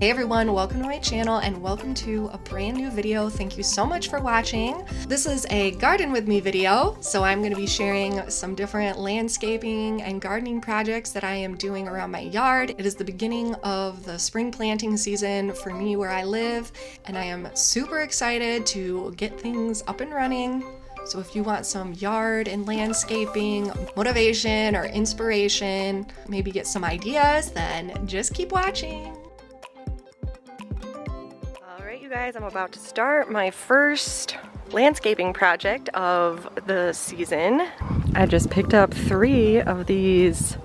Hey everyone, welcome to my channel and welcome to a brand new video. Thank you so much for watching. This is a garden with me video, so I'm going to be sharing some different landscaping and gardening projects that I am doing around my yard. It is the beginning of the spring planting season for me where I live, and I am super excited to get things up and running. So if you want some yard and landscaping motivation or inspiration, maybe get some ideas, then just keep watching. Alright you guys, I'm about to start my first landscaping project of the season. I just picked up 3 of these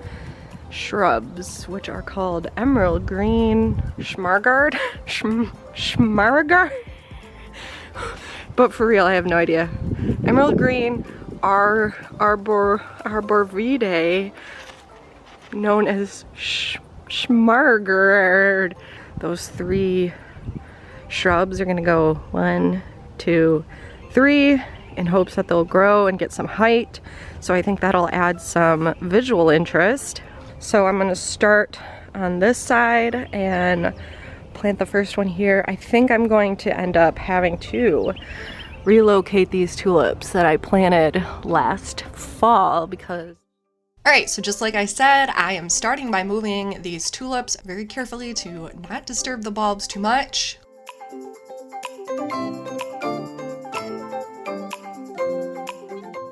shrubs, which are called emerald green schmargard. Schmargard? But for real, I have no idea. Emerald green Arborvitae, known as schmargard. Those 3 shrubs are gonna go 1, 2, 3 in hopes that they'll grow and get some height. So I think that'll add some visual interest. So I'm gonna start on this side and plant the first one here. I think I'm going to end up having to relocate these tulips that I planted last fall because... Alright, so just like I said, I am starting by moving these tulips very carefully to not disturb the bulbs too much.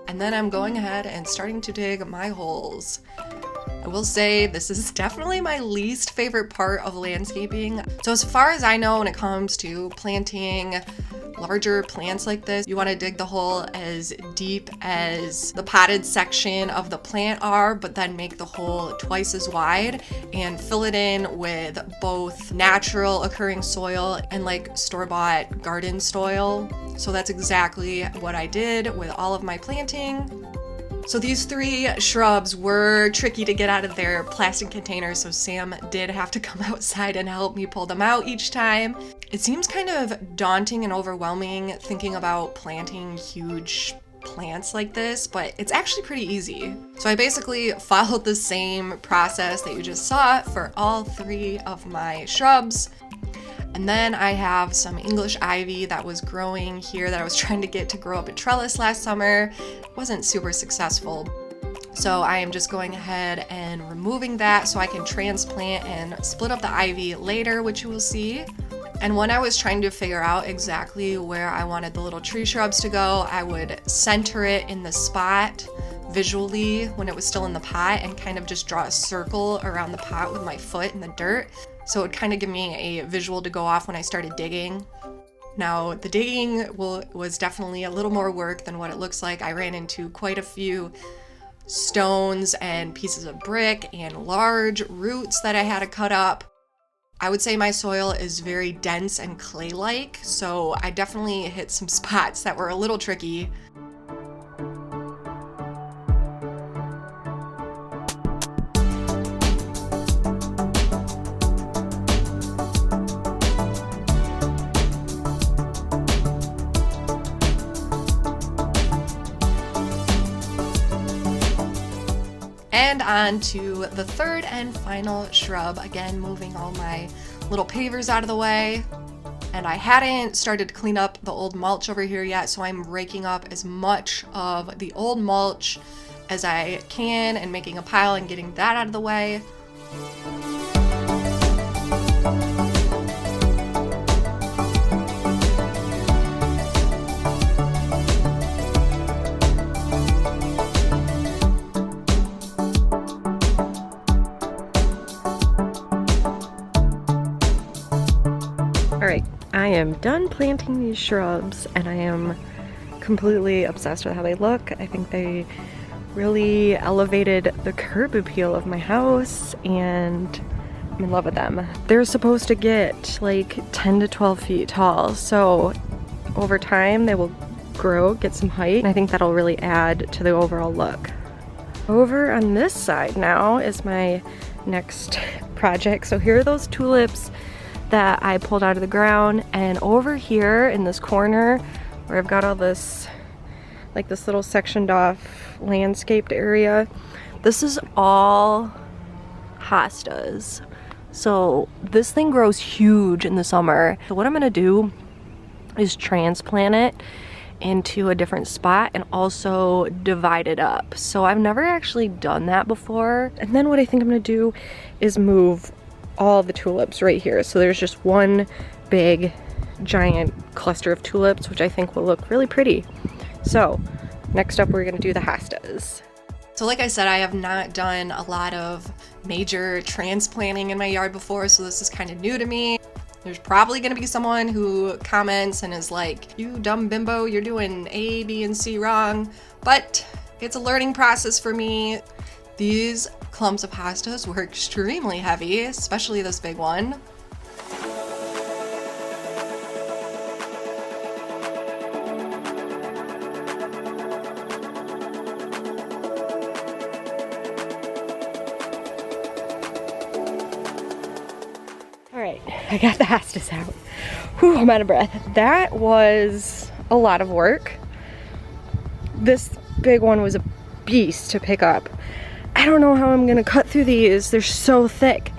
And then I'm going ahead and starting to dig my holes. I will say this is definitely my least favorite part of landscaping. So as far as I know, when it comes to planting larger plants like this, you want to dig the hole as deep as the potted section of the plant are, but then make the hole twice as wide and fill it in with both natural occurring soil and like store-bought garden soil. So that's exactly what I did with all of my planting. So these 3 shrubs were tricky to get out of their plastic containers, so Sam did have to come outside and help me pull them out each time. It seems kind of daunting and overwhelming thinking about planting huge plants like this, but it's actually pretty easy. So I basically followed the same process that you just saw for all 3 of my shrubs. And then I have some English ivy that was growing here that I was trying to get to grow up a trellis last summer. It wasn't super successful. So I am just going ahead and removing that so I can transplant and split up the ivy later, which you will see. And when I was trying to figure out exactly where I wanted the little tree shrubs to go, I would center it in the spot visually when it was still in the pot and kind of just draw a circle around the pot with my foot in the dirt. So it would kind of give me a visual to go off when I started digging. Now, the digging was definitely a little more work than what it looks like. I ran into quite a few stones and pieces of brick and large roots that I had to cut up. I would say my soil is very dense and clay-like, so I definitely hit some spots that were a little tricky. And on to the 3rd and final shrub, again moving all my little pavers out of the way. And I hadn't started to clean up the old mulch over here yet, so I'm raking up as much of the old mulch as I can and making a pile and getting that out of the way. Alright, I am done planting these shrubs and I am completely obsessed with how they look. I think they really elevated the curb appeal of my house and I'm in love with them. They're supposed to get like 10 to 12 feet tall, so over time they will grow, get some height, and I think that'll really add to the overall look. Over on this side now is my next project. So here are those tulips that I pulled out of the ground, and over here in this corner where I've got all this, like this little sectioned off landscaped area, this is all hostas. So this thing grows huge in the summer. So what I'm gonna do is transplant it into a different spot and also divide it up. So I've never actually done that before. And then what I think I'm gonna do is move all the tulips right here. So there's just one big giant cluster of tulips, which I think will look really pretty. So next up, we're gonna do the hostas. So like I said, I have not done a lot of major transplanting in my yard before, so this is kind of new to me. There's probably gonna be someone who comments and is like, you dumb bimbo, you're doing A, B, and C wrong, but it's a learning process for me. These clumps of hostas were extremely heavy, especially this big one. I got the hostas out. Whew, I'm out of breath. That was a lot of work. This big one was a beast to pick up. I don't know how I'm gonna cut through these. They're so thick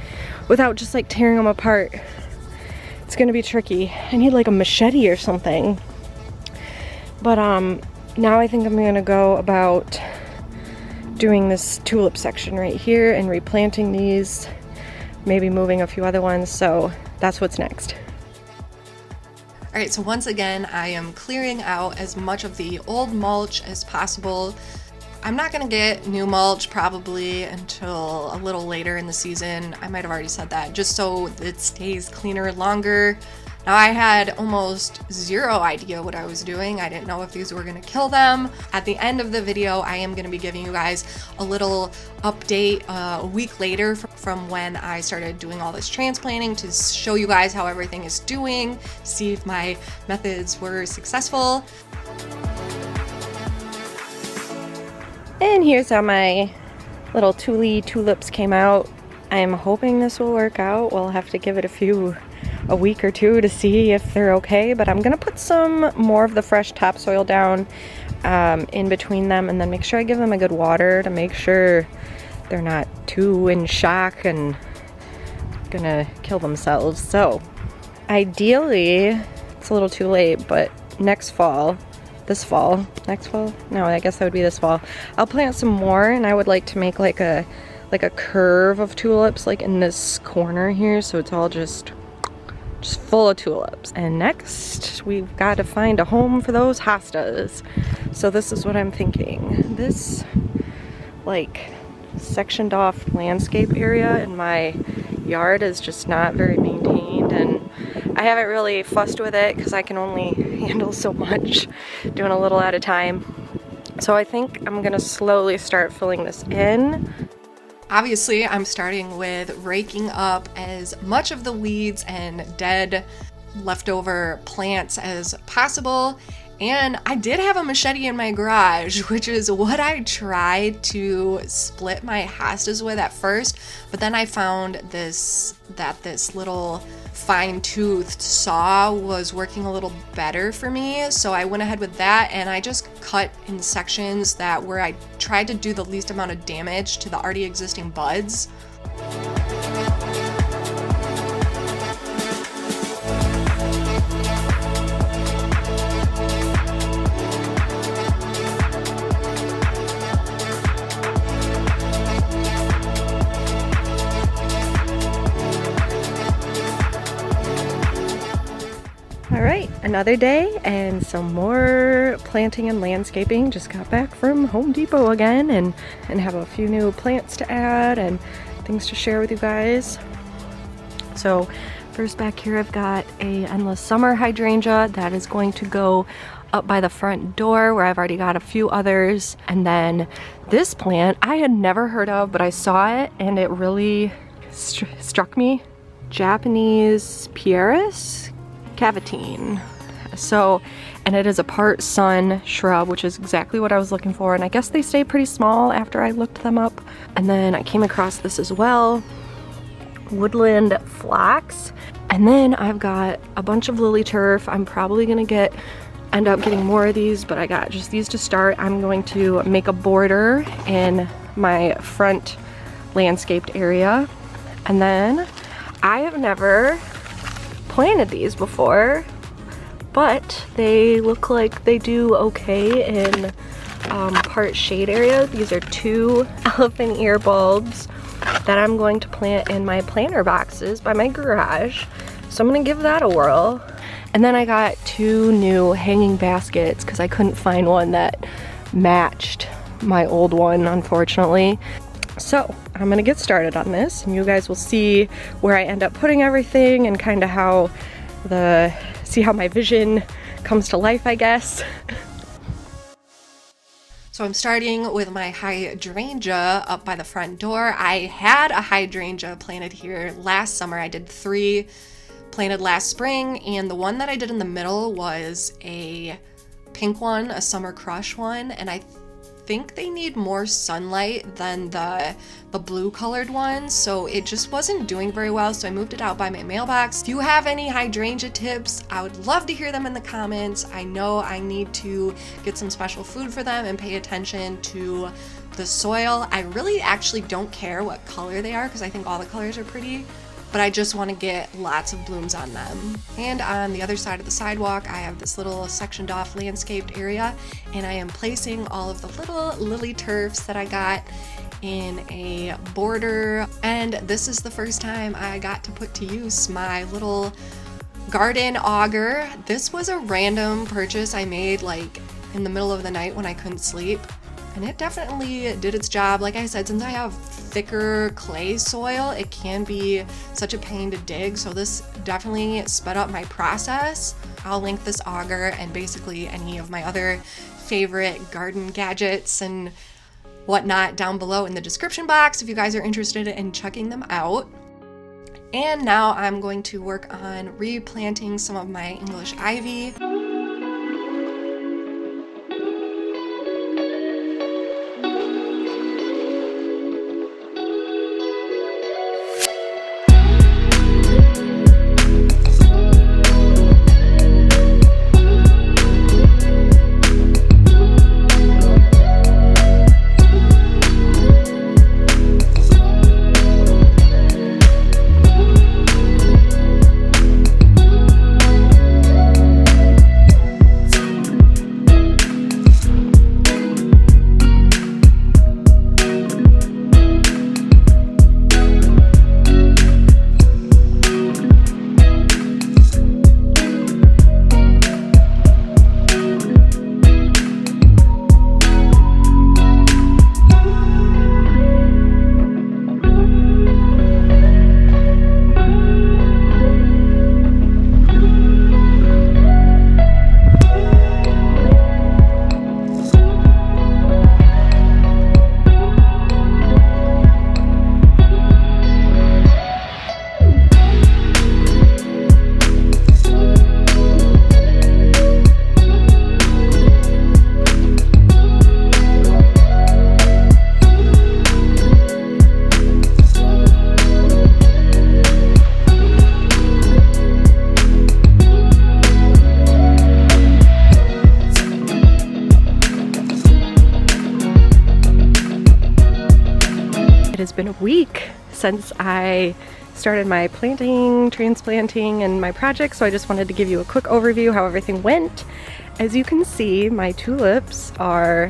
without just like tearing them apart. It's gonna be tricky. I need like a machete or something. But now I think I'm gonna go about doing this tulip section right here and replanting these, maybe moving a few other ones. So that's what's next. All right, so once again, I am clearing out as much of the old mulch as possible. I'm not gonna get new mulch probably until a little later in the season. I might have already said that, just so it stays cleaner longer. Now I had almost zero idea what I was doing. I didn't know if these were gonna kill them. At the end of the video, I am gonna be giving you guys a little update a week later from when I started doing all this transplanting to show you guys how everything is doing, see if my methods were successful. And here's how my little tulips came out. I'm hoping this will work out. We'll have to give it a week or two to see if they're okay, but I'm gonna put some more of the fresh topsoil down in between them, and then make sure I give them a good water to make sure they're not too in shock and gonna kill themselves. So ideally, it's a little too late, but next fall, this fall, next fall? No, I guess that would be this fall. I'll plant some more, and I would like to make like a curve of tulips like in this corner here, so it's all just full of tulips. And next we've got to find a home for those hostas. So this is what I'm thinking. This like sectioned off landscape area in my yard is just not very maintained, and I haven't really fussed with it because I can only handle so much, doing a little at a time. So I think I'm gonna slowly start filling this in. Obviously, I'm starting with raking up as much of the weeds and dead leftover plants as possible. And I did have a machete in my garage, which is what I tried to split my hostas with at first, but then I found this little fine-toothed saw was working a little better for me, so I went ahead with that, and I just cut in sections where I tried to do the least amount of damage to the already existing buds. Alright, another day and some more planting and landscaping. Just got back from Home Depot again and have a few new plants to add and things to share with you guys. So first back here I've got a endless summer hydrangea that is going to go up by the front door where I've already got a few others. And then this plant I had never heard of, but I saw it and it really struck me. Japanese Pieris cavatine. So, and it is a part sun shrub, which is exactly what I was looking for, and I guess they stay pretty small after I looked them up. And then I came across this as well, woodland flax. And then I've got a bunch of lilyturf. I'm probably gonna end up getting more of these, but I got just these to start. I'm going to make a border in my front landscaped area. And then I have never planted these before, but they look like they do okay in part shade area. These are 2 elephant ear bulbs that I'm going to plant in my planter boxes by my garage. So I'm gonna give that a whirl. And then I got 2 new hanging baskets because I couldn't find one that matched my old one, unfortunately. So I'm gonna get started on this, and you guys will see where I end up putting everything and kind of see how my vision comes to life, I guess. So I'm starting with my hydrangea up by the front door. I had a hydrangea planted here last summer. I did 3 planted last spring, and the one that I did in the middle was a pink one, a summer crush one, and I think they need more sunlight than the blue colored ones, so it just wasn't doing very well, so I moved it out by my mailbox. If you have any hydrangea tips, I would love to hear them in the comments. I know I need to get some special food for them and pay attention to the soil. I really actually don't care what color they are because I think all the colors are pretty, but I just want to get lots of blooms on them. And on the other side of the sidewalk, I have this little sectioned off landscaped area, and I am placing all of the little lilyturfs that I got in a border. And this is the first time I got to put to use my little garden auger. This was a random purchase I made like in the middle of the night when I couldn't sleep, and it definitely did its job. Like I said, since I have thicker clay soil, it can be such a pain to dig, so this definitely sped up my process. I'll link this auger and basically any of my other favorite garden gadgets and whatnot down below in the description box if you guys are interested in checking them out. And now I'm going to work on replanting some of my English ivy. It has been a week since I started my planting, transplanting, and my project, so I just wanted to give you a quick overview how everything went. As you can see, my tulips are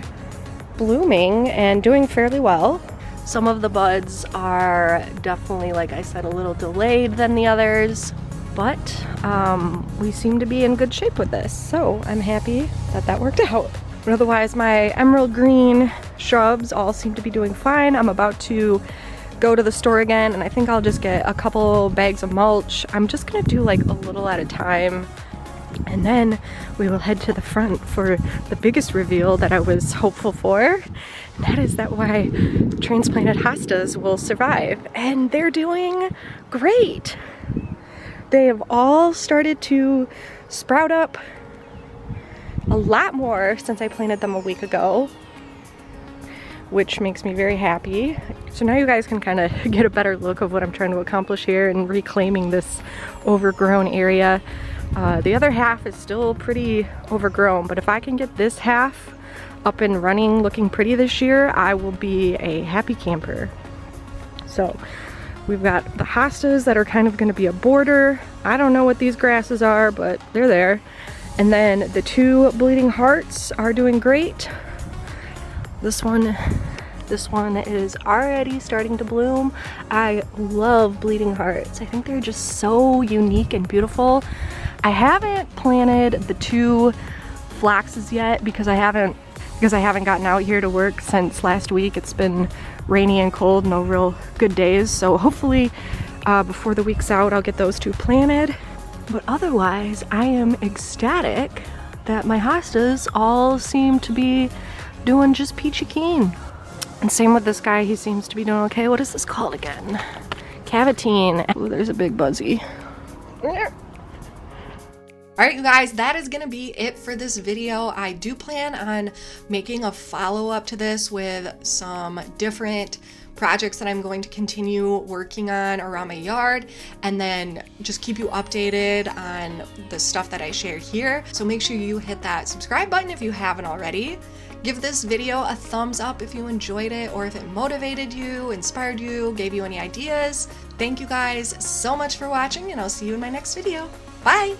blooming and doing fairly well. Some of the buds are definitely, like I said, a little delayed than the others, but we seem to be in good shape with this, so I'm happy that that worked out. But otherwise, my emerald green shrubs all seem to be doing fine. I'm about to go to the store again, and I think I'll just get a couple bags of mulch. I'm just gonna do like a little at a time, and then we will head to the front for the biggest reveal that I was hopeful for. And that is that my transplanted hostas will survive, and they're doing great. They have all started to sprout up a lot more since I planted them a week ago, which makes me very happy. So now you guys can kind of get a better look of what I'm trying to accomplish here in reclaiming this overgrown area. The other half is still pretty overgrown, but if I can get this half up and running looking pretty this year, I will be a happy camper. So We've got the hostas that are kind of gonna be a border. I don't know what these grasses are, but they're there. And then the 2 bleeding hearts are doing great. This one is already starting to bloom. I love bleeding hearts. I think they're just so unique and beautiful. I haven't planted the 2 phloxes yet because I haven't gotten out here to work since last week. It's been rainy and cold, no real good days. So hopefully before the week's out, I'll get those 2 planted. But otherwise, I am ecstatic that my hostas all seem to be doing just peachy keen. And same with this guy, he seems to be doing okay. What is this called again? Cavatine. Oh, there's a big buzzy. Alright you guys, that is gonna be it for this video. I do plan on making a follow-up to this with some different projects that I'm going to continue working on around my yard, and then just keep you updated on the stuff that I share here. So make sure you hit that subscribe button if you haven't already. Give this video a thumbs up if you enjoyed it, or if it motivated you, inspired you, gave you any ideas. Thank you guys so much for watching, and I'll see you in my next video. Bye!